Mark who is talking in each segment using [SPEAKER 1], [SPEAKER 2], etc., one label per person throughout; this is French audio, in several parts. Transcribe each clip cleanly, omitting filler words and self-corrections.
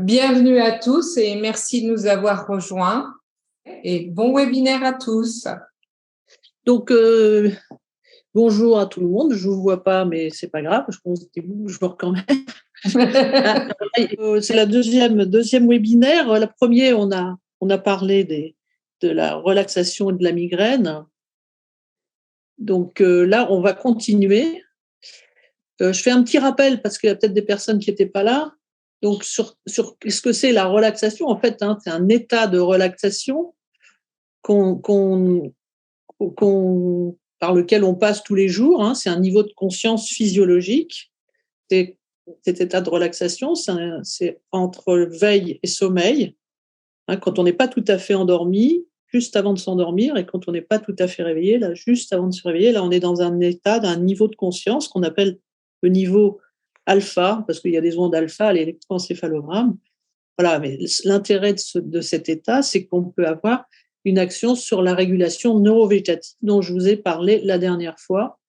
[SPEAKER 1] Bienvenue à tous et merci de nous avoir rejoints. Et bon webinaire à tous.
[SPEAKER 2] Donc, bonjour à tout le monde. Je ne vous vois pas, mais c'est pas grave. Je pense que je vois quand même. C'est la deuxième webinaire. La première, on a parlé de la relaxation et de la migraine. Donc là, on va continuer. Je fais un petit rappel parce qu'il y a peut-être des personnes qui n'étaient pas là. Donc, sur ce que c'est la relaxation, en fait, c'est un état de relaxation par lequel on passe tous les jours. C'est un niveau de conscience physiologique. Cet état de relaxation, c'est entre veille et sommeil. Quand on n'est pas tout à fait endormi, juste avant de s'endormir, et quand on n'est pas tout à fait réveillé, là, juste avant de se réveiller, là, on est dans un état, d'un niveau de conscience qu'on appelle le niveau alpha, parce qu'il y a des ondes alpha à l'électroencéphalogramme. Voilà, mais l'intérêt de cet état, c'est qu'on peut avoir une action sur la régulation neurovégétative dont je vous ai parlé la dernière fois,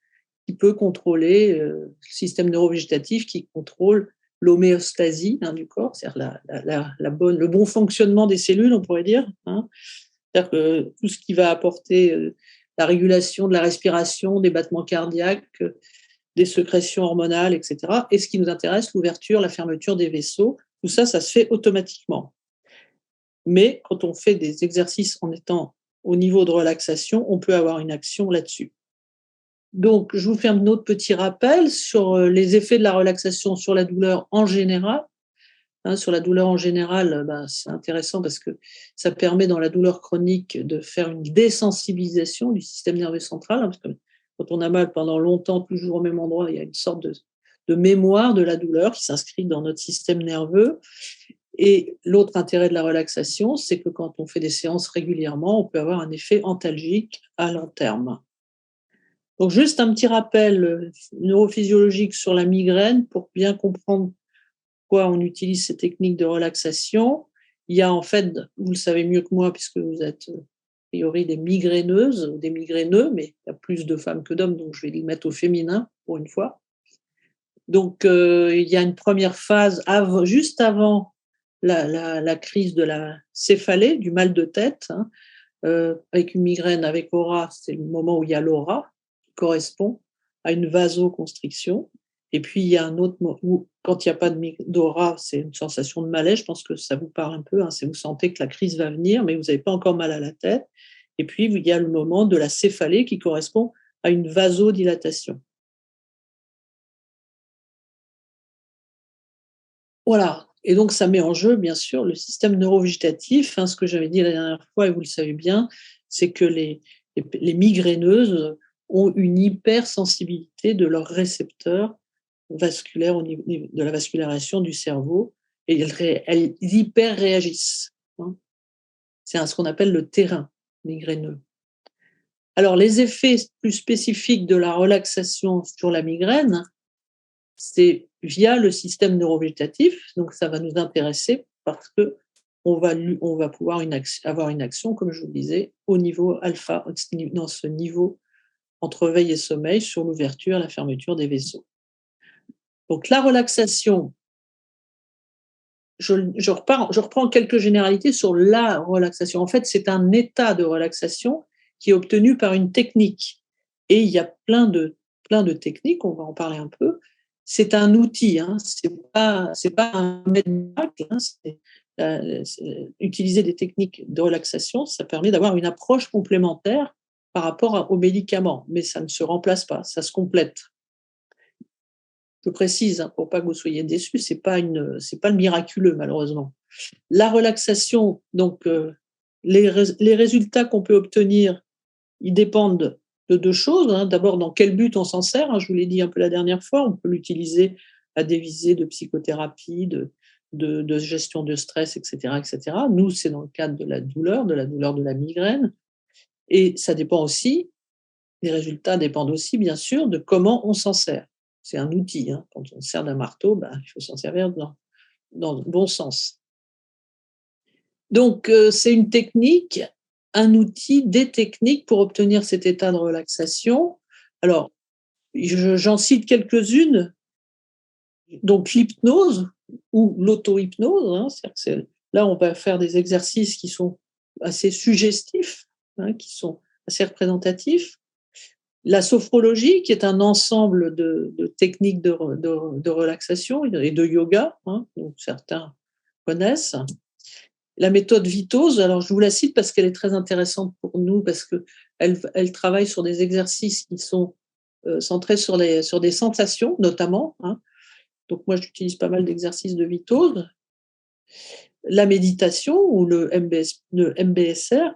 [SPEAKER 2] qui peut contrôler le système neurovégétatif qui contrôle l'homéostasie du corps, c'est-à-dire le bon fonctionnement des cellules, on pourrait dire. C'est-à-dire que tout ce qui va apporter la régulation de la respiration, des battements cardiaques, des sécrétions hormonales, etc. Et ce qui nous intéresse, l'ouverture, la fermeture des vaisseaux, tout ça, ça se fait automatiquement. Mais quand on fait des exercices en étant au niveau de relaxation, on peut avoir une action là-dessus. Donc, je vous fais un autre petit rappel sur les effets de la relaxation sur la douleur en général. Sur la douleur en général, c'est intéressant parce que ça permet dans la douleur chronique de faire une désensibilisation du système nerveux central. Parce que quand on a mal pendant longtemps, toujours au même endroit, il y a une sorte de mémoire de la douleur qui s'inscrit dans notre système nerveux. Et l'autre intérêt de la relaxation, c'est que quand on fait des séances régulièrement, on peut avoir un effet antalgique à long terme. Donc, juste un petit rappel neurophysiologique sur la migraine pour bien comprendre pourquoi on utilise ces techniques de relaxation. Il y a en fait, vous le savez mieux que moi, puisque vous êtes a priori des migraineuses, des migraineux, mais il y a plus de femmes que d'hommes, donc je vais les mettre au féminin pour une fois. Donc, il y a une première phase juste avant la crise de la céphalée, du mal de tête, avec une migraine avec aura, c'est le moment où il y a l'aura, qui correspond à une vasoconstriction. Et puis, il y a un autre moment où, quand il n'y a pas d'aura, c'est une sensation de malaise. Je pense que ça vous parle un peu. C'est vous sentez que la crise va venir, mais vous n'avez pas encore mal à la tête. Et puis, il y a le moment de la céphalée qui correspond à une vasodilatation. Voilà. Et donc, ça met en jeu, bien sûr, le système neurovégétatif. Ce que j'avais dit la dernière fois, et vous le savez bien, c'est que les migraineuses ont une hypersensibilité de leurs récepteurs vasculaires au niveau de la vascularisation du cerveau, et elles hyper réagissent. C'est ce qu'on appelle le terrain migraineux. Alors, les effets plus spécifiques de la relaxation sur la migraine, c'est via le système neurovégétatif, donc ça va nous intéresser parce que on va pouvoir avoir une action, comme je vous le disais, au niveau alpha, dans ce niveau entre veille et sommeil, sur l'ouverture et la fermeture des vaisseaux. Donc la relaxation, je reprends quelques généralités sur la relaxation. En fait, c'est un état de relaxation qui est obtenu par une technique. Et il y a plein de techniques, on va en parler un peu. C'est un outil, c'est pas un miracle. Utiliser des techniques de relaxation, ça permet d'avoir une approche complémentaire par rapport aux médicaments, mais ça ne se remplace pas, ça se complète. Je précise, pour pas que vous soyez déçus, c'est pas le miraculeux, malheureusement. La relaxation, donc les résultats qu'on peut obtenir, ils dépendent de deux choses. D'abord, dans quel but on s'en sert. Je vous l'ai dit un peu la dernière fois, on peut l'utiliser à des visées de psychothérapie, de gestion de stress, etc., etc. Nous, c'est dans le cadre de la douleur de la migraine. Et ça dépend aussi, les résultats dépendent aussi, bien sûr, de comment on s'en sert. C'est un outil. Quand on sert d'un marteau, il faut s'en servir dans le bon sens. Donc, c'est une technique, un outil, des techniques pour obtenir cet état de relaxation. Alors, j'en cite quelques-unes. Donc, l'hypnose ou l'auto-hypnose, là, on va faire des exercices qui sont assez suggestifs, qui sont assez représentatifs. La sophrologie, qui est un ensemble de techniques de relaxation et de yoga, donc certains connaissent. La méthode Vitose, alors je vous la cite parce qu'elle est très intéressante pour nous, parce qu'elle travaille sur des exercices qui sont centrés sur des sensations, notamment. Donc moi, j'utilise pas mal d'exercices de Vitose. La méditation ou le MBSR,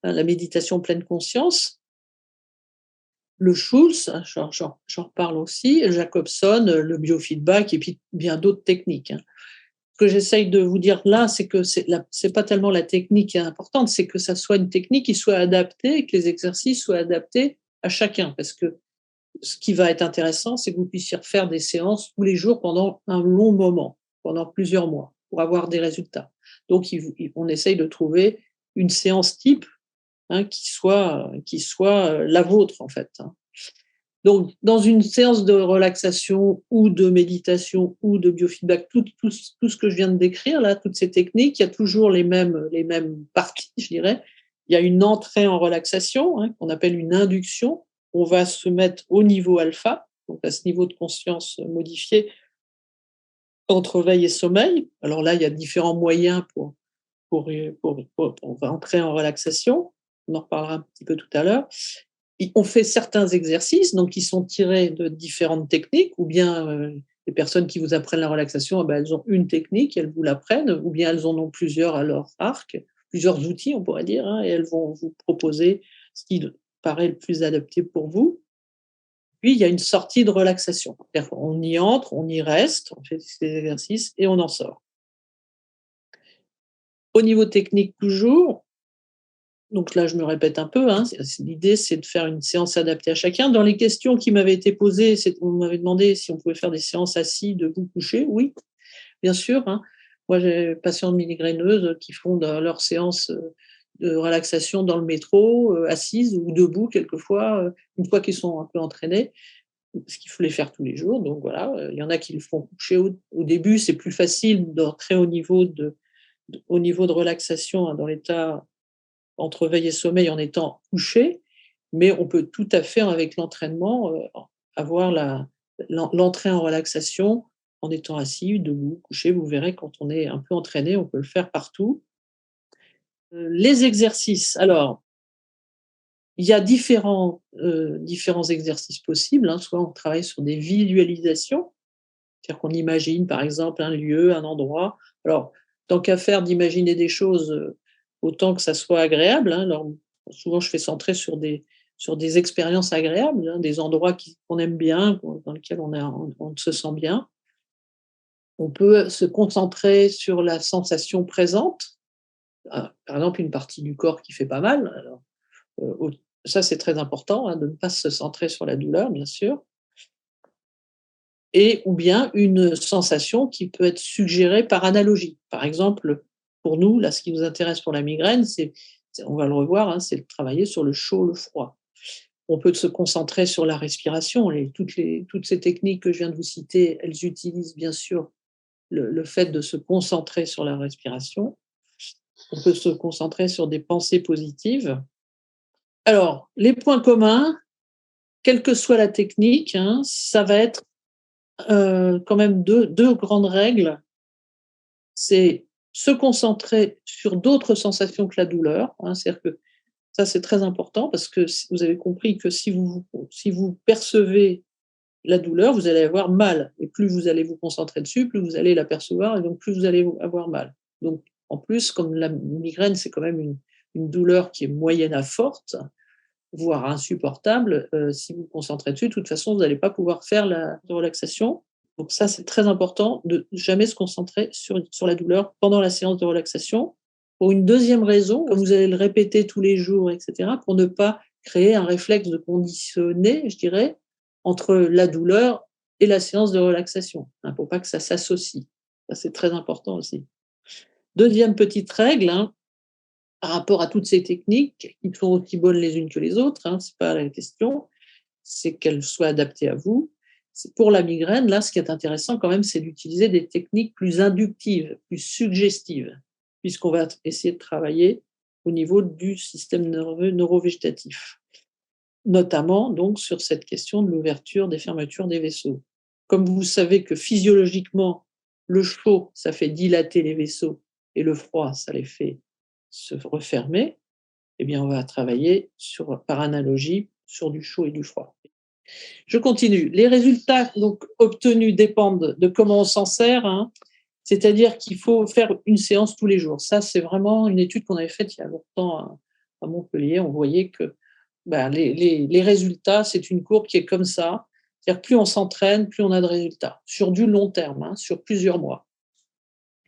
[SPEAKER 2] la méditation pleine conscience. Le Schulz, j'en reparle aussi, Jacobson, le biofeedback et puis bien d'autres techniques. Ce que j'essaye de vous dire là, c'est que c'est pas tellement la technique qui est importante, c'est que ça soit une technique qui soit adaptée et que les exercices soient adaptés à chacun. Parce que ce qui va être intéressant, c'est que vous puissiez faire des séances tous les jours pendant un long moment, pendant plusieurs mois, pour avoir des résultats. Donc, on essaye de trouver une séance type qui soit la vôtre, en fait. Donc, dans une séance de relaxation ou de méditation ou de biofeedback, tout ce que je viens de décrire, là, toutes ces techniques, il y a toujours les mêmes parties, je dirais. Il y a une entrée en relaxation, qu'on appelle une induction. On va se mettre au niveau alpha, donc à ce niveau de conscience modifié entre veille et sommeil. Alors là, il y a différents moyens pour entrer en relaxation. On en reparlera un petit peu tout à l'heure. On fait certains exercices, donc qui sont tirés de différentes techniques, ou bien les personnes qui vous apprennent la relaxation, elles ont une technique, elles vous l'apprennent, ou bien elles en ont plusieurs à leur arc, plusieurs outils, on pourrait dire, et elles vont vous proposer ce qui paraît le plus adapté pour vous. Puis, il y a une sortie de relaxation. On y entre, on y reste, on fait ces exercices et on en sort. Au niveau technique, toujours, donc là, je me répète un peu, l'idée, c'est de faire une séance adaptée à chacun. Dans les questions qui m'avaient été posées, on m'avait demandé si on pouvait faire des séances assis, debout, couché. Oui, bien sûr. Moi, j'ai des patientes migraineuses qui font leurs séances de relaxation dans le métro, assises ou debout, quelquefois, une fois qu'ils sont un peu entraînés, parce qu'il faut les faire tous les jours. Donc voilà, il y en a qui le font coucher. Au début, c'est plus facile d'entrer au niveau de relaxation dans l'état entre veille et sommeil en étant couché, mais on peut tout à fait, avec l'entraînement, avoir l'entrée en relaxation en étant assis, debout, couché. Vous verrez, quand on est un peu entraîné, on peut le faire partout. Les exercices, alors, il y a différents exercices possibles. Soit on travaille sur des visualisations, c'est-à-dire qu'on imagine, par exemple, un lieu, un endroit. Alors, tant qu'à faire d'imaginer des choses, autant que ça soit agréable. Alors, souvent, je fais centrer sur des expériences agréables, des endroits qu'on aime bien, dans lesquels on se sent bien. On peut se concentrer sur la sensation présente. Par exemple, une partie du corps qui fait pas mal. Alors, ça, c'est très important, de ne pas se centrer sur la douleur, bien sûr. Et ou bien une sensation qui peut être suggérée par analogie. Par exemple, pour nous, là, ce qui nous intéresse pour la migraine, on va le revoir, c'est de travailler sur le chaud, le froid. On peut se concentrer sur la respiration. Toutes ces techniques que je viens de vous citer, elles utilisent bien sûr le fait de se concentrer sur la respiration. On peut se concentrer sur des pensées positives. Alors, les points communs, quelle que soit la technique, ça va être quand même deux grandes règles. C'est se concentrer sur d'autres sensations que la douleur. C'est-à-dire que ça, c'est très important, parce que vous avez compris que si vous percevez la douleur, vous allez avoir mal. Et plus vous allez vous concentrer dessus, plus vous allez l'apercevoir, et donc plus vous allez avoir mal. Donc, en plus, comme la migraine, c'est quand même une douleur qui est moyenne à forte, voire insupportable, si vous vous concentrez dessus, de toute façon, vous n'allez pas pouvoir faire la relaxation. Donc ça, c'est très important de jamais se concentrer sur la douleur pendant la séance de relaxation. Pour une deuxième raison, comme vous allez le répéter tous les jours, etc., pour ne pas créer un réflexe de conditionner, je dirais, entre la douleur et la séance de relaxation, pour pas que ça s'associe. Ça, c'est très important aussi. Deuxième petite règle, par rapport à toutes ces techniques, qui sont aussi bonnes les unes que les autres, c'est pas la question, c'est qu'elles soient adaptées à vous. Pour la migraine, là, ce qui est intéressant quand même, c'est d'utiliser des techniques plus inductives, plus suggestives, puisqu'on va essayer de travailler au niveau du système nerveux neurovégétatif, notamment donc sur cette question de l'ouverture des fermetures des vaisseaux. Comme vous savez que physiologiquement, le chaud, ça fait dilater les vaisseaux et le froid, ça les fait se refermer, eh bien, on va travailler par analogie sur du chaud et du froid. Je continue. Les résultats donc, obtenus dépendent de comment on s'en sert, hein. C'est-à-dire qu'il faut faire une séance tous les jours. Ça, c'est vraiment une étude qu'on avait faite il y a longtemps à Montpellier. On voyait que les résultats, c'est une courbe qui est comme ça. C'est-à-dire plus on s'entraîne, plus on a de résultats, sur du long terme, hein, sur plusieurs mois.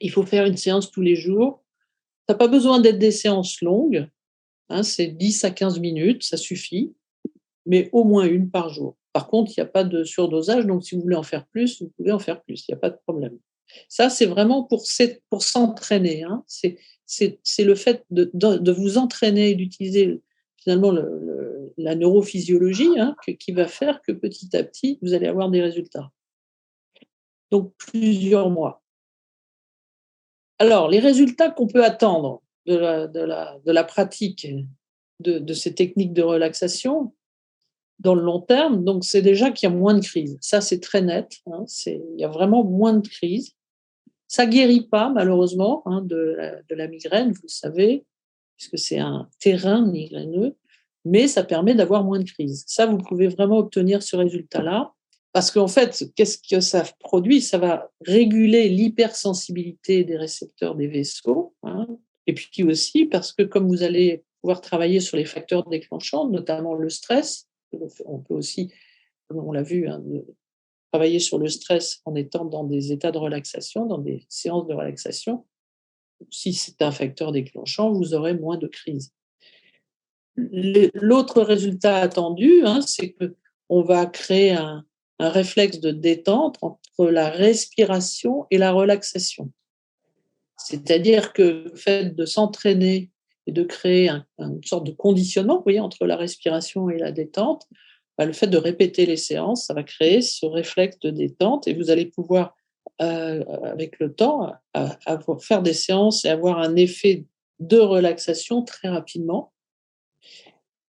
[SPEAKER 2] Il faut faire une séance tous les jours. Ça n'a pas besoin d'être des séances longues, hein, c'est 10 à 15 minutes, ça suffit, mais au moins une par jour. Par contre, il n'y a pas de surdosage, donc si vous voulez en faire plus, vous pouvez en faire plus, il n'y a pas de problème. Ça, c'est vraiment pour s'entraîner, hein. C'est le fait de vous entraîner et d'utiliser finalement la neurophysiologie, hein, qui va faire que petit à petit, vous allez avoir des résultats. Donc, plusieurs mois. Alors, les résultats qu'on peut attendre de la pratique de ces techniques de relaxation, dans le long terme, donc c'est déjà qu'il y a moins de crises. Ça, c'est très net, hein, il y a vraiment moins de crises. Ça guérit pas, malheureusement, hein, de la migraine, vous le savez, puisque c'est un terrain migraineux, mais ça permet d'avoir moins de crises. Ça, vous pouvez vraiment obtenir ce résultat-là, parce qu'en fait, qu'est-ce que ça produit? Ça va réguler l'hypersensibilité des récepteurs des vaisseaux, hein, et puis aussi parce que comme vous allez pouvoir travailler sur les facteurs déclenchants, notamment le stress, on peut aussi, comme on l'a vu, hein, travailler sur le stress en étant dans des états de relaxation, dans des séances de relaxation. Si c'est un facteur déclenchant, vous aurez moins de crises. L'autre résultat attendu, hein, c'est qu'on va créer un réflexe de détente entre la respiration et la relaxation. C'est-à-dire que le fait de s'entraîner et de créer une sorte de conditionnement, vous voyez, entre la respiration et la détente, le fait de répéter les séances, ça va créer ce réflexe de détente et vous allez pouvoir, avec le temps, faire des séances et avoir un effet de relaxation très rapidement.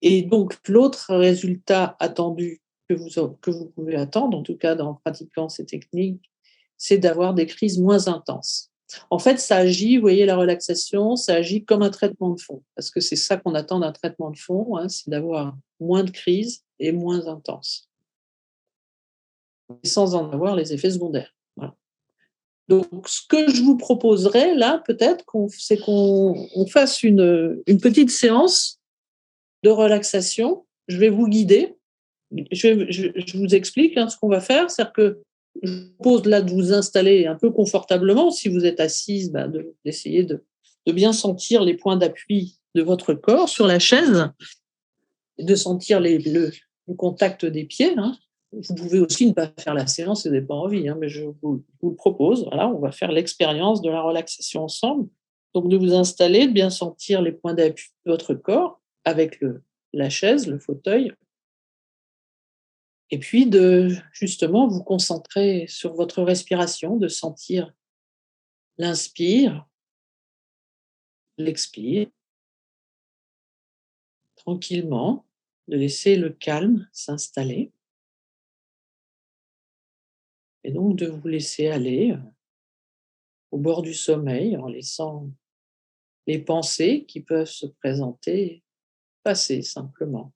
[SPEAKER 2] Et donc, l'autre résultat attendu que vous pouvez attendre, en tout cas en pratiquant ces techniques, c'est d'avoir des crises moins intenses. En fait, ça agit, vous voyez, la relaxation, ça agit comme un traitement de fond, parce que c'est ça qu'on attend d'un traitement de fond, hein, c'est d'avoir moins de crises et moins intenses, sans en avoir les effets secondaires. Voilà. Donc, ce que je vous proposerais là, peut-être, c'est qu'on fasse une petite séance de relaxation. Je vais vous guider. Je vous explique, hein, ce qu'on va faire. C'est-à-dire que je vous propose là de vous installer un peu confortablement. Si vous êtes assise, d'essayer de bien sentir les points d'appui de votre corps sur la chaise, et de sentir le contact des pieds, hein. Vous pouvez aussi ne pas faire la séance si vous n'avez pas envie, hein, mais je vous le propose. Voilà, on va faire l'expérience de la relaxation ensemble. Donc, de vous installer, de bien sentir les points d'appui de votre corps avec la chaise, le fauteuil, et puis de justement vous concentrer sur votre respiration, de sentir l'inspire, l'expire, tranquillement, de laisser le calme s'installer et donc de vous laisser aller au bord du sommeil en laissant les pensées qui peuvent se présenter passer simplement.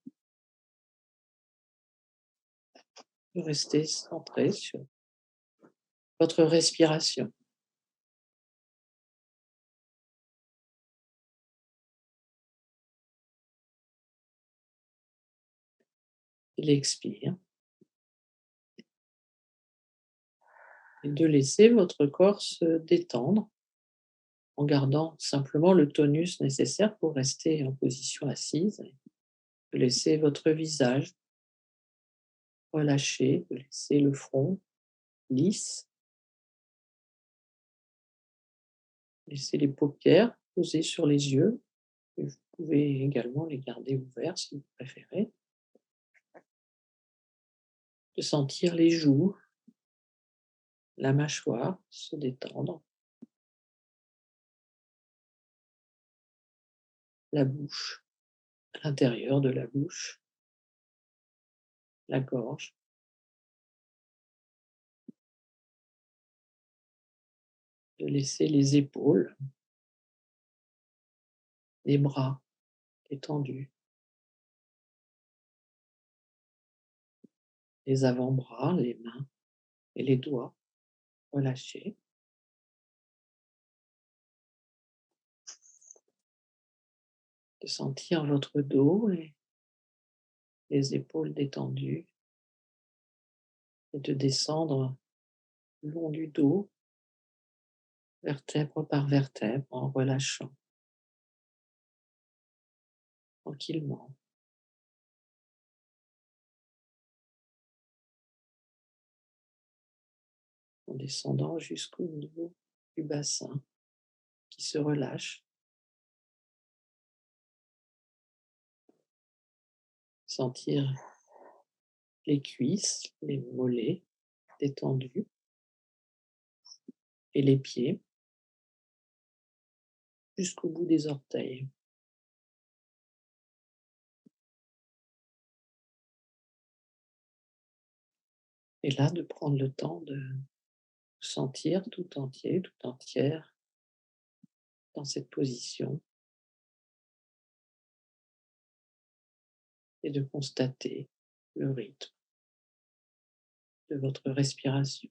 [SPEAKER 2] Restez centré sur votre respiration. Il expire et de laisser votre corps se détendre en gardant simplement le tonus nécessaire pour rester en position assise. De laisser votre visage relâché, de laisser le front lisse, laisser les paupières posées sur les yeux. Et vous pouvez également les garder ouverts si vous préférez. de sentir les joues, la mâchoire se détendre, la bouche, à l'intérieur de la bouche, la gorge, de laisser les épaules, les bras détendus, les avant-bras, les mains et les doigts relâchés. De sentir votre dos et les épaules détendues et de descendre le long du dos, vertèbre par vertèbre, en relâchant tranquillement. En descendant jusqu'au niveau du bassin qui se relâche. Sentir les cuisses, les mollets détendus et les pieds jusqu'au bout des orteils. Et là, de prendre le temps de vous sentir tout entier, tout entière dans cette position et de constater le rythme de votre respiration.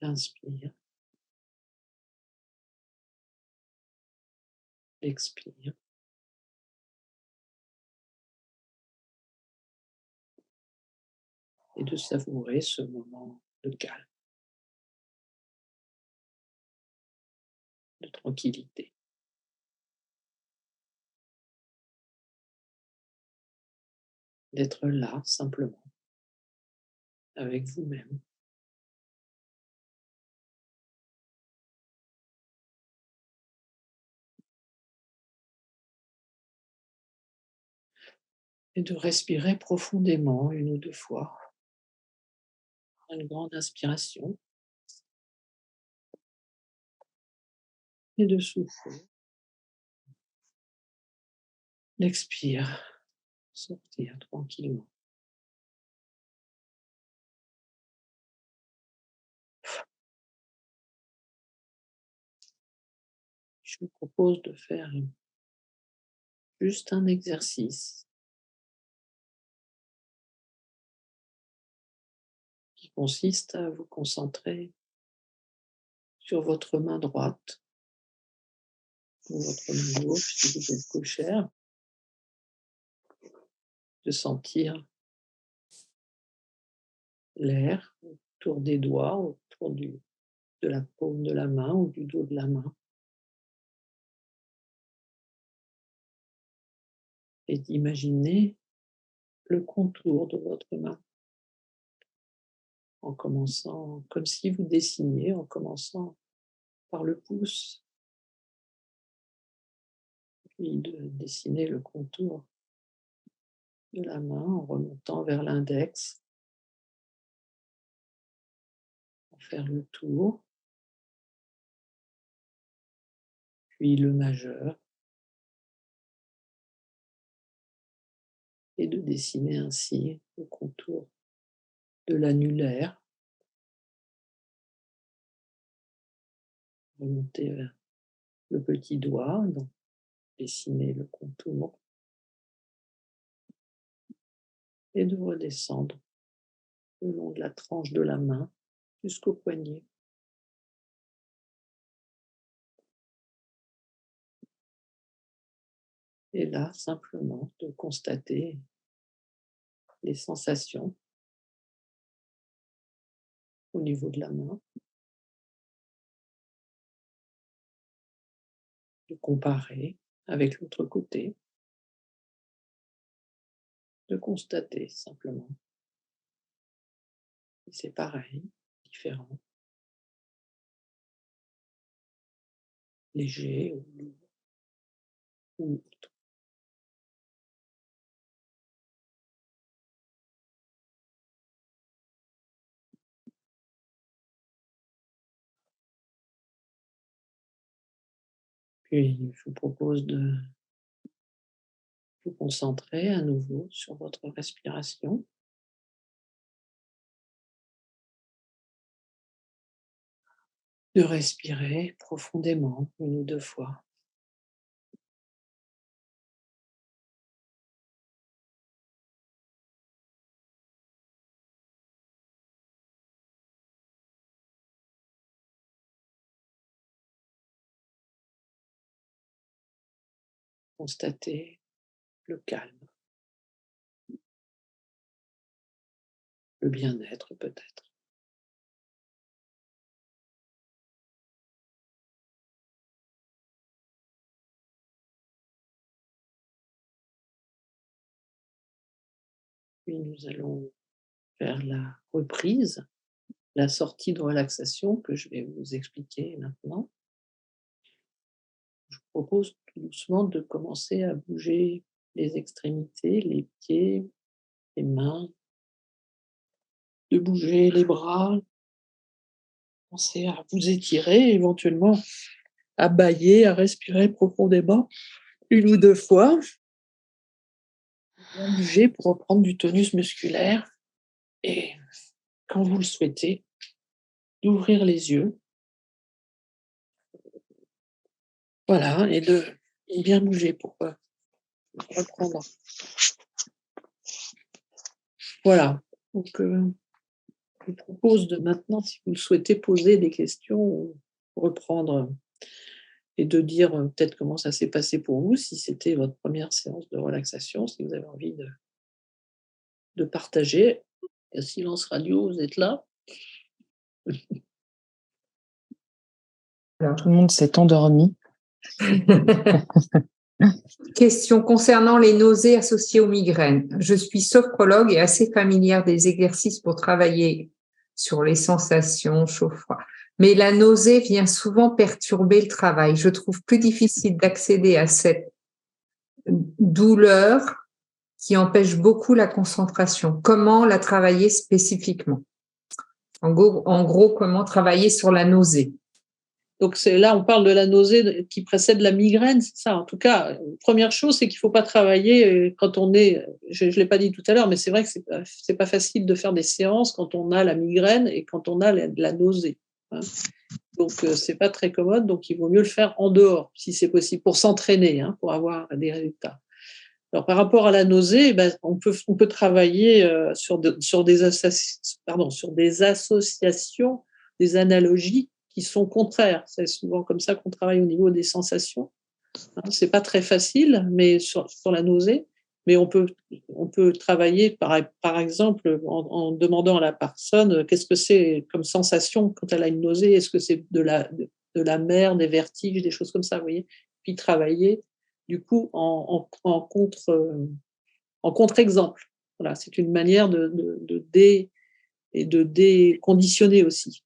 [SPEAKER 2] Inspire, expire. Et de savourer ce moment de calme, de tranquillité. D'être là simplement avec vous-même. Et de respirer profondément 1 ou 2 fois. Une grande inspiration. Et de souffler. L'expire. Sortir tranquillement. Je vous propose de faire juste un exercice qui consiste à vous concentrer sur votre main droite ou votre main gauche si vous êtes gauchère, de sentir l'air autour des doigts, autour de la paume de la main ou du dos de la main. Et d'imaginer le contour de votre main en commençant comme si vous dessiniez, en commençant par le pouce, puis de dessiner le contour de la main en remontant vers l'index, en faire le tour, puis le majeur, et de dessiner ainsi le contour de l'annulaire, remonter vers le petit doigt, donc dessiner le contour, et de redescendre le long de la tranche de la main jusqu'au poignet. Et là, simplement, de constater les sensations au niveau de la main, de comparer avec l'autre côté, de constater simplement. Et c'est pareil, différent, léger ou lourd ou autre. Puis, je vous propose de vous concentrer à nouveau sur votre respiration. De respirer profondément 1 ou 2 fois. Constater le calme, le bien-être peut-être. Puis nous allons faire la reprise, la sortie de relaxation que je vais vous expliquer maintenant. Je vous propose tout doucement de commencer à bouger les extrémités, les pieds, les mains, de bouger les bras. Pensez à vous étirer, éventuellement à bâiller, à respirer profondément 1 ou 2 fois. Bien bouger pour reprendre du tonus musculaire et quand vous le souhaitez, d'ouvrir les yeux. Voilà, et de bien bouger pour reprendre. Voilà, donc je vous propose de maintenant, si vous le souhaitez, poser des questions ou reprendre et de dire peut-être comment ça s'est passé pour vous, si c'était votre première séance de relaxation, si vous avez envie de partager. Il y a silence radio, vous êtes là?
[SPEAKER 3] Alors, tout le monde s'est endormi.
[SPEAKER 1] Question concernant les nausées associées aux migraines. Je suis sophrologue et assez familière des exercices pour travailler sur les sensations, chaud-froid. Mais la nausée vient souvent perturber le travail. Je trouve plus difficile d'accéder à cette douleur qui empêche beaucoup la concentration. Comment la travailler spécifiquement? En gros, comment travailler sur la nausée?
[SPEAKER 2] Donc là, on parle de la nausée qui précède la migraine, c'est ça. En tout cas, première chose, c'est qu'il ne faut pas travailler quand on est, je ne l'ai pas dit tout à l'heure, mais c'est vrai que c'est pas facile de faire des séances quand on a la migraine et quand on a la nausée. Hein. Donc, c'est pas très commode, donc il vaut mieux le faire en dehors, si c'est possible, pour s'entraîner, hein, pour avoir des résultats. Alors, par rapport à la nausée, on peut travailler sur des associations, des analogies qui sont contraires. C'est souvent comme ça qu'on travaille au niveau des sensations. Hein, c'est pas très facile, mais sur la nausée, mais on peut travailler par exemple en demandant à la personne qu'est-ce que c'est comme sensation quand elle a une nausée. Est-ce que c'est de la mer, des vertiges, des choses comme ça, vous voyez. Puis travailler du coup en contre-exemple. Voilà, c'est une manière de déconditionner aussi.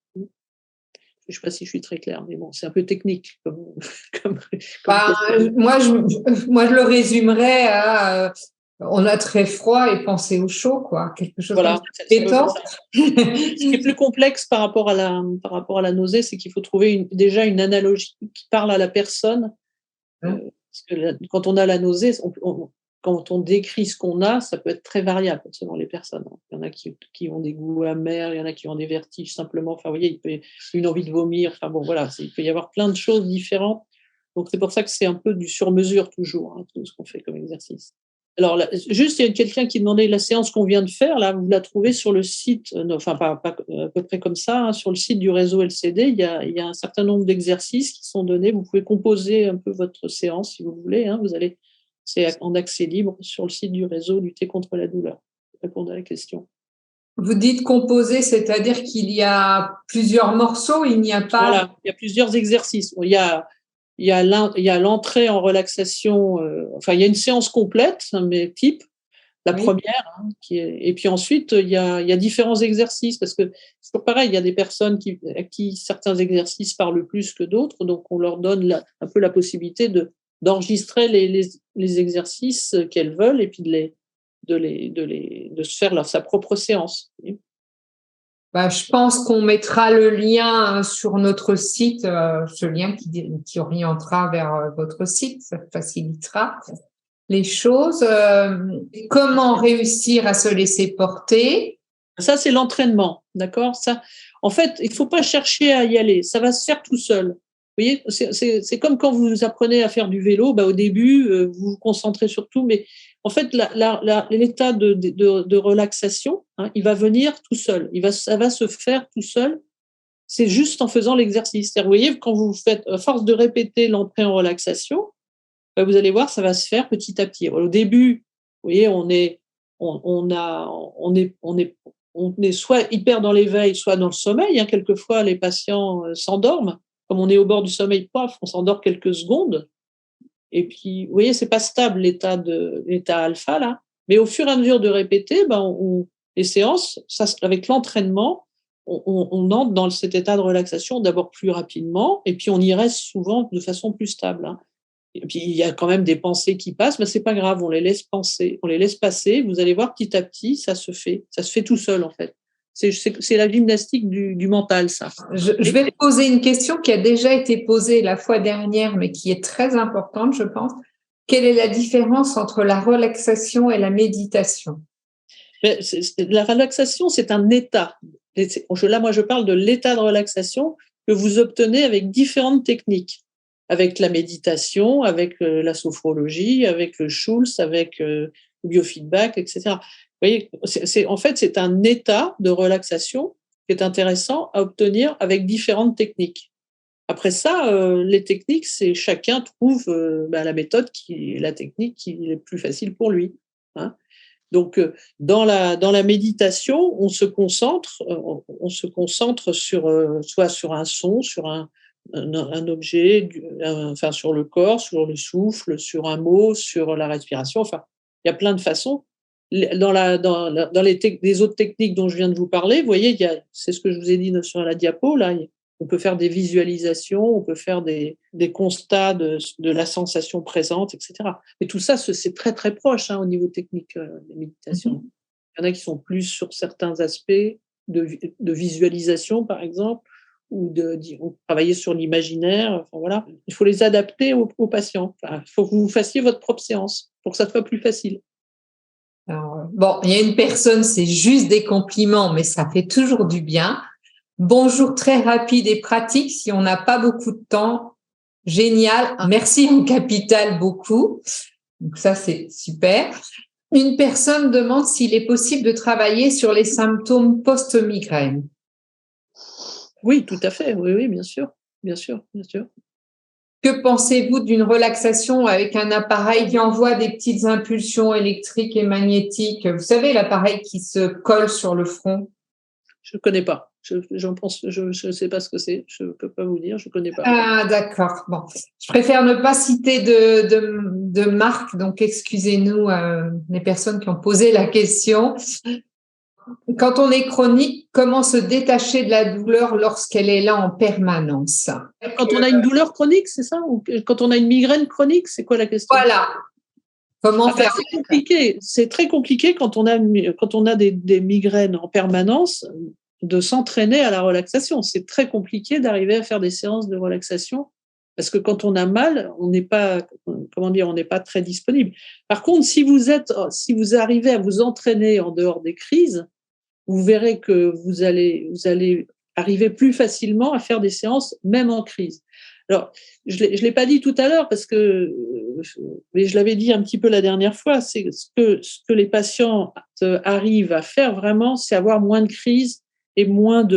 [SPEAKER 2] Je ne sais pas si je suis très claire, mais bon, c'est un peu technique.
[SPEAKER 1] Moi, je le résumerais à on a très froid et penser au chaud, quoi. Quelque chose
[SPEAKER 2] voilà,
[SPEAKER 1] comme ça.
[SPEAKER 2] Ce qui est plus complexe par rapport à la nausée, c'est qu'il faut trouver déjà une analogie qui parle à la personne. Parce que quand on a la nausée, quand on décrit ce qu'on a, ça peut être très variable selon les personnes. Il y en a qui ont des goûts amers, il y en a qui ont des vertiges simplement. Enfin, vous voyez, il peut y avoir une envie de vomir. Enfin bon, voilà, il peut y avoir plein de choses différentes. Donc c'est pour ça que c'est un peu du sur-mesure toujours, hein, tout ce qu'on fait comme exercice. Alors là, juste, il y a quelqu'un qui demandait la séance qu'on vient de faire. Là, vous la trouvez sur le site, enfin pas à peu près comme ça, hein, sur le site du réseau LCD. Il y a un certain nombre d'exercices qui sont donnés. Vous pouvez composer un peu votre séance si vous voulez. Hein, c'est en accès libre sur le site du réseau Lutter contre la douleur. Répondre à la question.
[SPEAKER 1] Vous dites composer, c'est-à-dire qu'il y a plusieurs morceaux, il n'y a pas.
[SPEAKER 2] Voilà, il y a plusieurs exercices. Il y a l'entrée en relaxation, enfin, il y a une séance complète, mais type, la première, hein, et puis ensuite, il y a différents exercices, parce que c'est toujours pareil, il y a des personnes à qui certains exercices parlent plus que d'autres, donc on leur donne un peu la possibilité d'enregistrer les exercices qu'elles veulent, et puis de se faire sa propre séance.
[SPEAKER 1] Je pense qu'on mettra le lien sur notre site, ce lien qui orientera vers votre site, ça facilitera les choses. Comment réussir à se laisser porter?
[SPEAKER 2] Ça, c'est l'entraînement, d'accord? Ça, en fait, il ne faut pas chercher à y aller, ça va se faire tout seul. Vous voyez, c'est comme quand vous apprenez à faire du vélo, au début, vous vous concentrez sur tout, mais en fait, l'état de relaxation, il va venir tout seul, ça va se faire tout seul, c'est juste en faisant l'exercice. C'est-à-dire, vous voyez, quand vous faites, à force de répéter l'entrée en relaxation, vous allez voir, ça va se faire petit à petit. Au début, vous voyez, on est soit hyper dans l'éveil, soit dans le sommeil. Quelquefois, les patients s'endorment. Comme on est au bord du sommeil, paf, on s'endort quelques secondes. Et puis, vous voyez, c'est pas stable l'état alpha là. Mais au fur et à mesure de répéter, les séances, avec l'entraînement, on entre dans cet état de relaxation d'abord plus rapidement, et puis on y reste souvent de façon plus stable. Et puis, il y a quand même des pensées qui passent, mais c'est pas grave, on les laisse penser, on les laisse passer. Vous allez voir, petit à petit, ça se fait tout seul, en fait. C'est la gymnastique du mental, ça.
[SPEAKER 1] Je vais poser une question qui a déjà été posée la fois dernière, mais qui est très importante, je pense. Quelle est la différence entre la relaxation et la méditation?
[SPEAKER 2] La relaxation, c'est un état. Là, moi, je parle de l'état de relaxation que vous obtenez avec différentes techniques. Avec la méditation, avec la sophrologie, avec le Schultz, avec le biofeedback, etc. Vous voyez, en fait, c'est un état de relaxation qui est intéressant à obtenir avec différentes techniques. Après ça, les techniques, c'est chacun trouve la méthode la technique qui est plus facile pour lui. Donc, dans la méditation, on se concentre sur soit sur un son, sur un objet, sur le corps, sur le souffle, sur un mot, sur la respiration. Enfin, il y a plein de façons. Dans les autres techniques dont je viens de vous parler, vous voyez, c'est ce que je vous ai dit sur la diapo, là, on peut faire des visualisations, on peut faire des constats de la sensation présente, etc. Mais tout ça, c'est très, très proche au niveau technique des méditations. Il y en a qui sont plus sur certains aspects de visualisation, par exemple, ou travailler sur l'imaginaire. Voilà. Il faut les adapter aux patients. Il faut que vous fassiez votre propre séance pour que ça soit plus facile.
[SPEAKER 1] Alors, il y a une personne, c'est juste des compliments, mais ça fait toujours du bien. Bonjour très rapide et pratique si on n'a pas beaucoup de temps. Génial. Merci en capital beaucoup. Donc ça, c'est super. Une personne demande s'il est possible de travailler sur les symptômes post-migraine.
[SPEAKER 2] Oui, tout à fait. Oui, bien sûr. Bien sûr, bien sûr.
[SPEAKER 1] Que pensez-vous d'une relaxation avec un appareil qui envoie des petites impulsions électriques et magnétiques? Vous savez, l'appareil qui se colle sur le front?
[SPEAKER 2] Je ne connais pas. Je ne sais pas ce que c'est. Je ne peux pas vous dire. Je ne connais pas.
[SPEAKER 1] Ah, d'accord. Bon, je préfère ne pas citer de marque, donc excusez-nous les personnes qui ont posé la question. Quand on est chronique, comment se détacher de la douleur lorsqu'elle est là en permanence?
[SPEAKER 2] Quand on a une douleur chronique, c'est ça? Ou quand on a une migraine chronique, c'est quoi la question?
[SPEAKER 1] Voilà. Comment faire?
[SPEAKER 2] C'est compliqué. C'est très compliqué quand on a des migraines en permanence de s'entraîner à la relaxation. C'est très compliqué d'arriver à faire des séances de relaxation parce que quand on a mal, on n'est pas très disponible. Par contre, si vous arrivez à vous entraîner en dehors des crises, vous verrez que vous allez arriver plus facilement à faire des séances, même en crise. Alors, je ne l'ai pas dit tout à l'heure, mais je l'avais dit un petit peu la dernière fois, c'est ce que les patients arrivent à faire vraiment, c'est avoir moins de crises et moins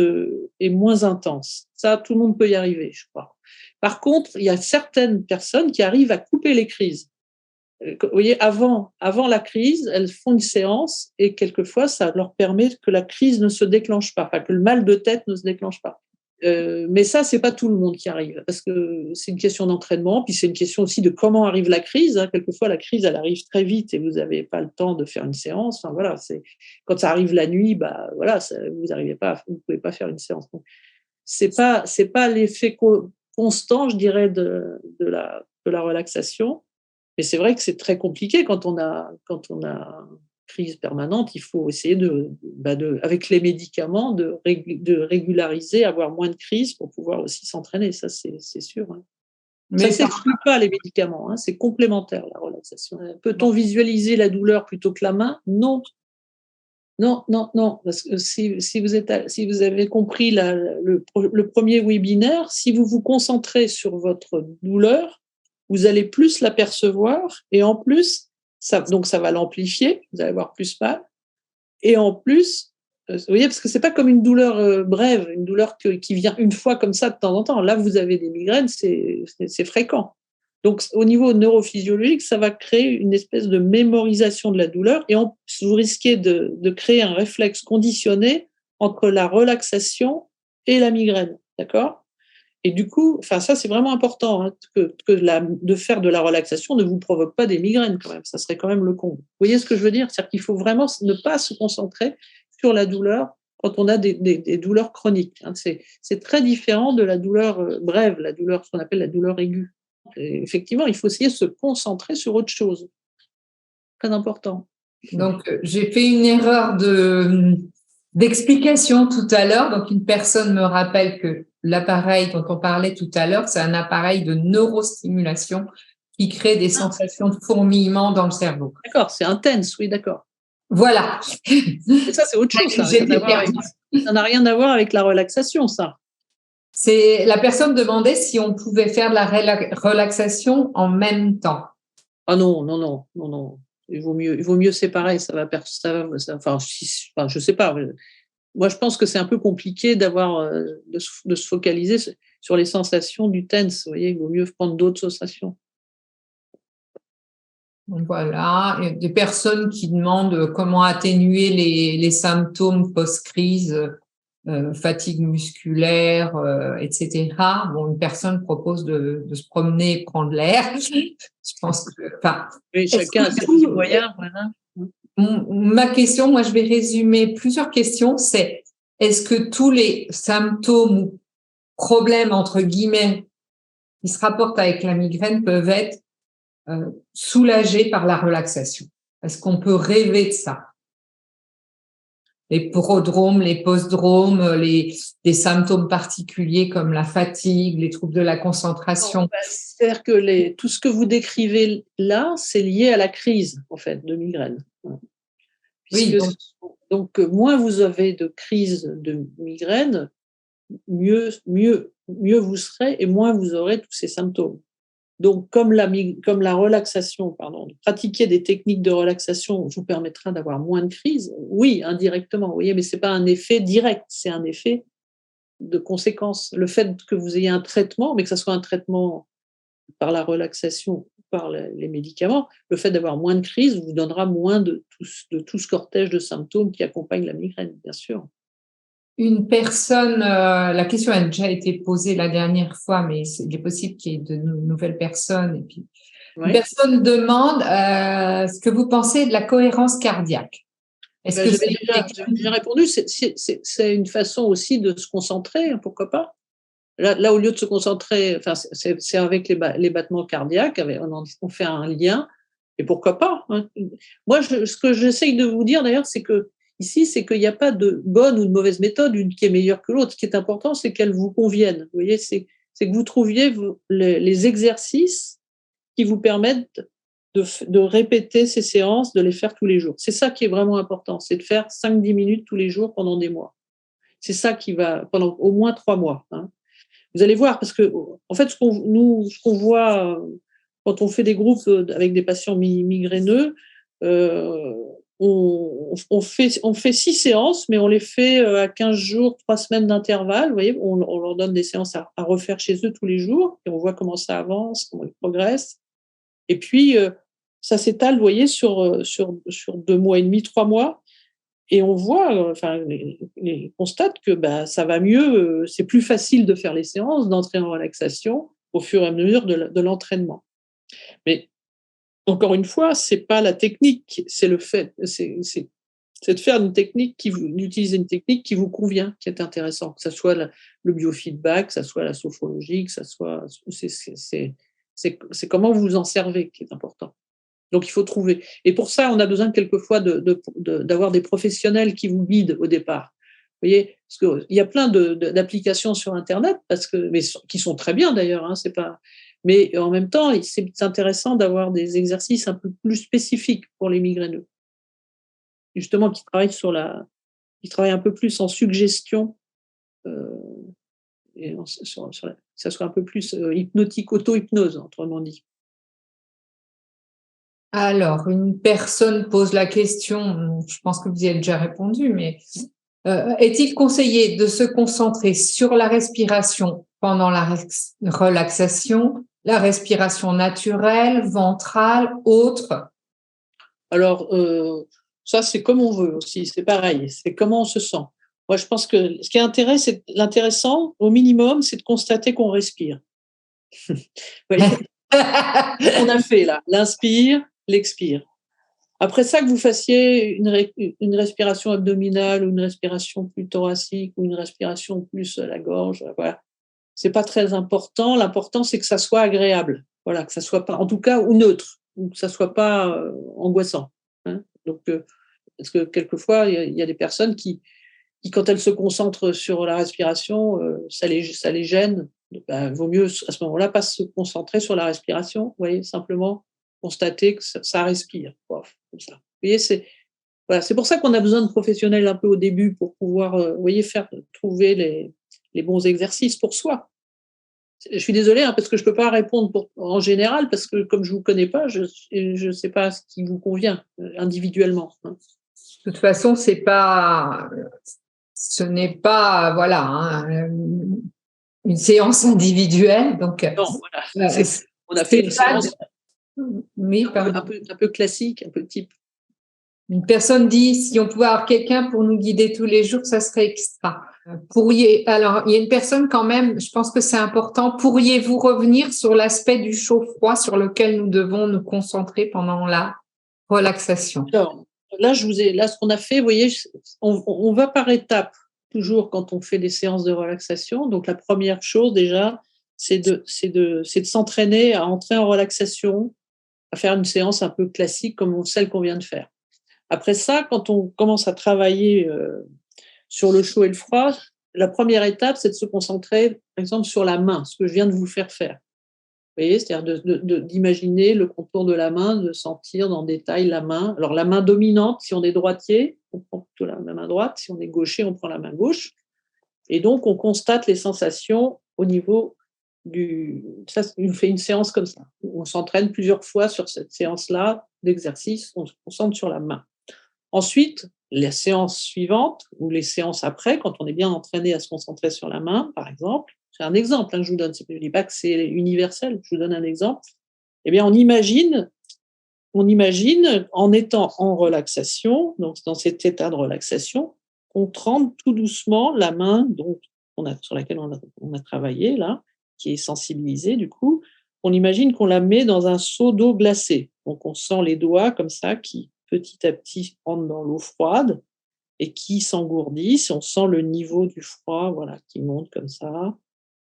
[SPEAKER 2] intenses. Ça, tout le monde peut y arriver, je crois. Par contre, il y a certaines personnes qui arrivent à couper les crises. Vous voyez, avant la crise, elles font une séance et quelquefois, ça leur permet que la crise ne se déclenche pas, que le mal de tête ne se déclenche pas. Mais ça, c'est pas tout le monde qui arrive parce que c'est une question d'entraînement, puis c'est une question aussi de comment arrive la crise. Quelquefois, la crise, elle arrive très vite et vous n'avez pas le temps de faire une séance. Enfin, voilà, quand ça arrive la nuit, vous pouvez pas faire une séance. Donc, c'est pas l'effet constant, je dirais, de la relaxation. Mais c'est vrai que c'est très compliqué quand on a crise permanente, il faut essayer avec les médicaments, de régulariser, avoir moins de crises pour pouvoir aussi s'entraîner. Ça, c'est sûr. Hein. Ça ne s'exclut pas les médicaments, hein, c'est complémentaire la relaxation. Peut-on visualiser la douleur plutôt que la main? Non. Non, non, non. Parce que si vous avez compris le premier webinaire, si vous vous concentrez sur votre douleur, vous allez plus l'apercevoir et en plus, donc ça va l'amplifier, vous allez avoir plus mal. Et en plus, vous voyez, parce que c'est pas comme une douleur brève, une douleur qui vient une fois comme ça de temps en temps. Là, vous avez des migraines, c'est fréquent. Donc, au niveau neurophysiologique, ça va créer une espèce de mémorisation de la douleur et vous risquez de créer un réflexe conditionné entre la relaxation et la migraine. D'accord ? Et du coup, ça, c'est vraiment important, hein, de faire de la relaxation ne vous provoque pas des migraines quand même. Ça serait quand même le comble. Vous voyez ce que je veux dire ? C'est-à-dire qu'il faut vraiment ne pas se concentrer sur la douleur quand on a des douleurs chroniques. Hein. C'est très différent de la douleur brève, ce qu'on appelle la douleur aiguë. Et effectivement, il faut essayer de se concentrer sur autre chose. Très important.
[SPEAKER 1] Donc, j'ai fait une erreur d'explication tout à l'heure. Donc, une personne me rappelle que l'appareil dont on parlait tout à l'heure, c'est un appareil de neurostimulation qui crée des sensations de fourmillement dans le cerveau.
[SPEAKER 2] D'accord, c'est intense, oui, d'accord.
[SPEAKER 1] Voilà.
[SPEAKER 2] Et ça, c'est autre chose. Ça n'a rien à voir avec la relaxation, ça.
[SPEAKER 1] La personne demandait si on pouvait faire de la relaxation en même temps.
[SPEAKER 2] Ah non, non, non, non, non. Il vaut mieux séparer. Je sais pas. Moi, je pense que c'est un peu compliqué de se focaliser sur les sensations du TENS. Vous voyez, il vaut mieux prendre d'autres sensations.
[SPEAKER 1] Donc voilà, il y a des personnes qui demandent comment atténuer les symptômes post-crise, fatigue musculaire, etc. Bon, une personne propose de se promener et prendre l'air. Je pense que,
[SPEAKER 2] oui, chacun a ses petits moyens. Voilà.
[SPEAKER 1] Ma question, moi, je vais résumer plusieurs questions. C'est est-ce que tous les symptômes ou problèmes entre guillemets qui se rapportent avec la migraine peuvent être soulagés par la relaxation? Est-ce qu'on peut rêver de ça? Les prodromes, les postdromes, des symptômes particuliers comme la fatigue, les troubles de la concentration.
[SPEAKER 2] C'est-à-dire que tout ce que vous décrivez là, c'est lié à la crise, en fait, de migraine. Puisque,
[SPEAKER 1] oui,
[SPEAKER 2] donc, moins vous avez de crises de migraine, mieux vous serez et moins vous aurez tous ces symptômes. Donc, comme la relaxation, pratiquer des techniques de relaxation vous permettra d'avoir moins de crises, oui, indirectement, vous voyez, mais ce n'est pas un effet direct, c'est un effet de conséquence. Le fait que vous ayez un traitement, mais que ce soit un traitement par la relaxation, par les médicaments, le fait d'avoir moins de crises vous donnera moins de tout ce cortège de symptômes qui accompagne la migraine, bien sûr.
[SPEAKER 1] Une personne, la question a déjà été posée la dernière fois, mais il est possible qu'il y ait de nouvelles personnes. Et puis, une personne demande ce que vous pensez de la cohérence cardiaque.
[SPEAKER 2] J'avais déjà répondu, c'est une façon aussi de se concentrer, pourquoi pas. Là, au lieu de se concentrer, c'est avec les battements cardiaques, on fait un lien, et pourquoi pas. Hein. Moi, ce que j'essaye de vous dire d'ailleurs, c'est que ici, c'est qu'il n'y a pas de bonne ou de mauvaise méthode, une qui est meilleure que l'autre. Ce qui est important, c'est qu'elle vous convienne. Vous voyez, c'est que vous trouviez les exercices qui vous permettent de répéter ces séances, de les faire tous les jours. C'est ça qui est vraiment important, c'est de faire 5-10 minutes tous les jours pendant des mois. C'est ça qui va, pendant au moins 3 mois. Hein. Vous allez voir, parce que, en fait, ce qu'on voit quand on fait des groupes avec des patients migraineux, on fait 6 séances, mais on les fait à 15 jours, 3 semaines d'intervalle. Vous voyez, on leur donne des séances à refaire chez eux tous les jours, et on voit comment ça avance, comment ils progressent. Et puis, ça s'étale, vous voyez, sur 2 mois et demi, 3 mois. Et on voit, les constate que ça va mieux, c'est plus facile de faire les séances, d'entrer en relaxation au fur et à mesure de l'entraînement. Mais encore une fois, c'est pas la technique, c'est le fait, c'est de faire d'utiliser une technique qui vous convient, qui est intéressant, que ce soit le biofeedback, que ce soit la sophrologie, que ce soit, c'est comment vous vous en servez qui est important. Donc, il faut trouver. Et pour ça, on a besoin quelquefois d'avoir des professionnels qui vous guident au départ. Vous voyez, parce qu'il y a plein d'applications sur Internet, mais qui sont très bien d'ailleurs. Hein, c'est pas. Mais en même temps, c'est intéressant d'avoir des exercices un peu plus spécifiques pour les migraineux. Justement, qui travaillent un peu plus en suggestion, et que ça soit un peu plus hypnotique, auto-hypnose, autrement dit.
[SPEAKER 1] Alors, une personne pose la question, je pense que vous y avez déjà répondu, mais est-il conseillé de se concentrer sur la respiration pendant la relaxation, la respiration naturelle, ventrale, autre?
[SPEAKER 2] Alors, ça, c'est comme on veut aussi, c'est pareil, c'est comment on se sent. Moi, je pense que ce qui est l'intéressant, au minimum, c'est de constater qu'on respire. Vous voyez, on a fait là, l'inspire, l'expire. Après ça, que vous fassiez une respiration abdominale ou une respiration plus thoracique ou une respiration plus à la gorge, voilà. C'est pas très important. L'important, c'est que ça soit agréable. Voilà, que ça soit pas, en tout cas, ou neutre, ou que ça soit pas angoissant. Hein. Donc, parce que quelquefois, il y a des personnes qui, quand elles se concentrent sur la respiration, ça les gêne. Ben, vaut mieux à ce moment-là pas se concentrer sur la respiration. Vous voyez, simplement constater que ça respire. Pof, comme ça. Vous voyez, c'est pour ça qu'on a besoin de professionnels un peu au début pour pouvoir, vous voyez, trouver les bons exercices pour soi. Je suis désolée parce que je ne peux pas répondre en général parce que comme je ne vous connais pas, je ne sais pas ce qui vous convient individuellement. Hein.
[SPEAKER 1] De toute façon, ce n'est pas une séance individuelle. Donc,
[SPEAKER 2] non, voilà. On a fait une séance un peu classique, un peu type.
[SPEAKER 1] Une personne dit, si on pouvait avoir quelqu'un pour nous guider tous les jours, ça serait extra. Alors, il y a une personne quand même, je pense que c'est important. Pourriez-vous revenir sur l'aspect du chaud-froid sur lequel nous devons nous concentrer pendant la relaxation?
[SPEAKER 2] Alors, là, ce qu'on a fait, vous voyez, on va par étapes, toujours quand on fait des séances de relaxation. Donc, la première chose, déjà, c'est de s'entraîner à entrer en relaxation, à faire une séance un peu classique comme celle qu'on vient de faire. Après ça, quand on commence à travailler sur le chaud et le froid, la première étape, c'est de se concentrer, par exemple, sur la main, ce que je viens de vous faire faire. Vous voyez, c'est-à-dire d'imaginer le contour de la main, de sentir dans le détail la main. Alors, la main dominante, si on est droitier, on prend plutôt la main droite. Si on est gaucher, on prend la main gauche. Et donc, on constate les sensations au niveau ça, on fait une séance comme ça. On s'entraîne plusieurs fois sur cette séance-là d'exercice. On se concentre sur la main. Ensuite, la séance suivante ou les séances après, quand on est bien entraîné à se concentrer sur la main, par exemple, c'est un exemple que je vous donne, je ne dis pas que c'est universel, je vous donne un exemple. Eh bien, on imagine en étant en relaxation, donc dans cet état de relaxation, qu'on trempe tout doucement la main sur laquelle on a travaillé, là, qui est sensibilisée du coup. On imagine qu'on la met dans un seau d'eau glacée. Donc, on sent les doigts comme ça qui, petit à petit, rentrent dans l'eau froide et qui s'engourdissent. On sent le niveau du froid, voilà, qui monte comme ça.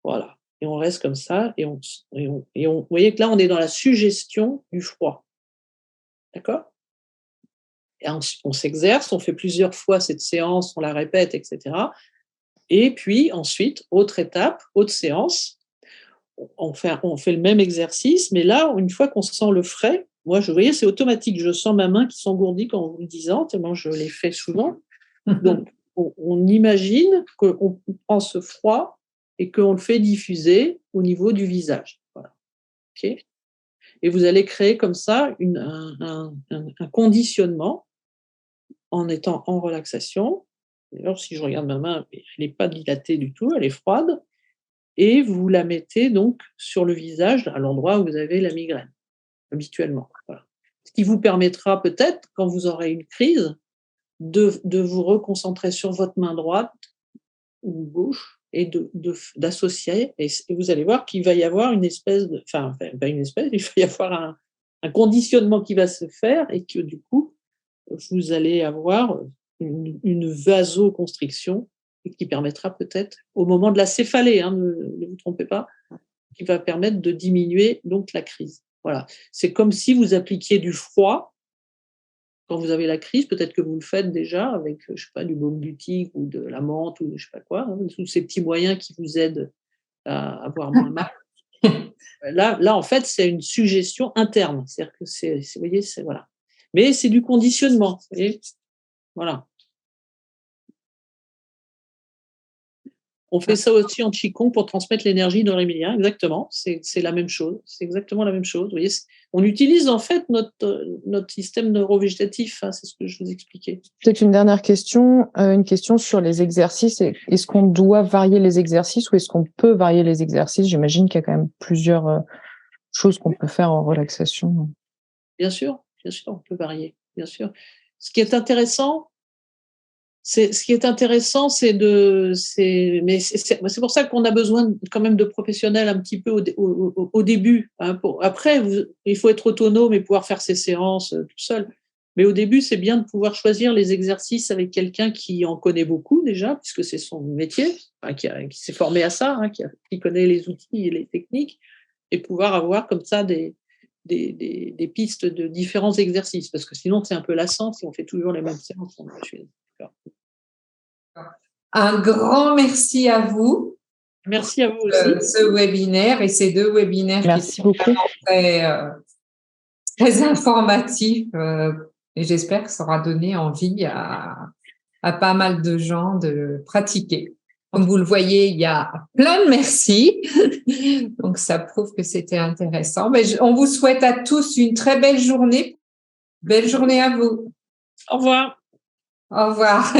[SPEAKER 2] Voilà. Et on reste comme ça. Et vous voyez que là, on est dans la suggestion du froid. D'accord ? Et on s'exerce, on fait plusieurs fois cette séance, on la répète, etc. Et puis, ensuite, autre étape, autre séance, on fait le même exercice, mais là, une fois qu'on sent le frais, moi, vous voyez, c'est automatique. Je sens ma main qui s'engourdit quand vous le disant, tellement je l'ai fait souvent. Donc, on imagine qu'on prend ce froid et qu'on le fait diffuser au niveau du visage. Voilà. Okay. Et vous allez créer comme ça un conditionnement en étant en relaxation. D'ailleurs, si je regarde ma main, elle n'est pas dilatée du tout, elle est froide. Et vous la mettez donc sur le visage, à l'endroit où vous avez la migraine, habituellement. Voilà. Ce qui vous permettra peut-être, quand vous aurez une crise, de vous reconcentrer sur votre main droite ou gauche et d'associer. Et vous allez voir qu'il va y avoir il va y avoir un conditionnement qui va se faire et que du coup, vous allez avoir une vasoconstriction et qui permettra peut-être, au moment de la céphalée, ne vous trompez pas, qui va permettre de diminuer donc la crise. Voilà. C'est comme si vous appliquiez du froid quand vous avez la crise. Peut-être que vous le faites déjà avec, je sais pas, du baume du tigre ou de la menthe ou je sais pas quoi, hein, tous ces petits moyens qui vous aident à avoir moins mal. Là, en fait, c'est une suggestion interne. C'est-à-dire que vous voyez, voilà. Mais c'est du conditionnement. Vous voyez, voilà. On fait ça aussi en Qigong pour transmettre l'énergie dans les médias, exactement. C'est la même chose. C'est exactement la même chose. Vous voyez, on utilise en fait notre système neurovégétatif. Hein, c'est ce que je vous expliquais.
[SPEAKER 3] Peut-être une question sur les exercices. Est-ce qu'on doit varier les exercices ou est-ce qu'on peut varier les exercices? J'imagine qu'il y a quand même plusieurs choses qu'on peut faire en relaxation.
[SPEAKER 2] Bien sûr, on peut varier, bien sûr. Ce qui est intéressant, c'est pour ça qu'on a besoin quand même de professionnels un petit peu au début. Hein, après, il faut être autonome et pouvoir faire ses séances tout seul. Mais au début, c'est bien de pouvoir choisir les exercices avec quelqu'un qui en connaît beaucoup déjà, puisque c'est son métier, hein, qui s'est formé à ça, hein, qui connaît les outils et les techniques, et pouvoir avoir comme ça des pistes de différents exercices, parce que sinon c'est un peu lassant si on fait toujours les mêmes séances.
[SPEAKER 1] Un grand merci à vous.
[SPEAKER 2] Merci à vous aussi.
[SPEAKER 1] Ce webinaire et ces 2 webinaires
[SPEAKER 3] merci
[SPEAKER 1] qui sont
[SPEAKER 3] beaucoup.
[SPEAKER 1] Très informatifs et j'espère que ça aura donné envie à pas mal de gens de pratiquer. Comme vous le voyez, il y a plein de merci. Donc, ça prouve que c'était intéressant. Mais on vous souhaite à tous une très belle journée. Belle journée à vous.
[SPEAKER 2] Au revoir.
[SPEAKER 1] Au revoir.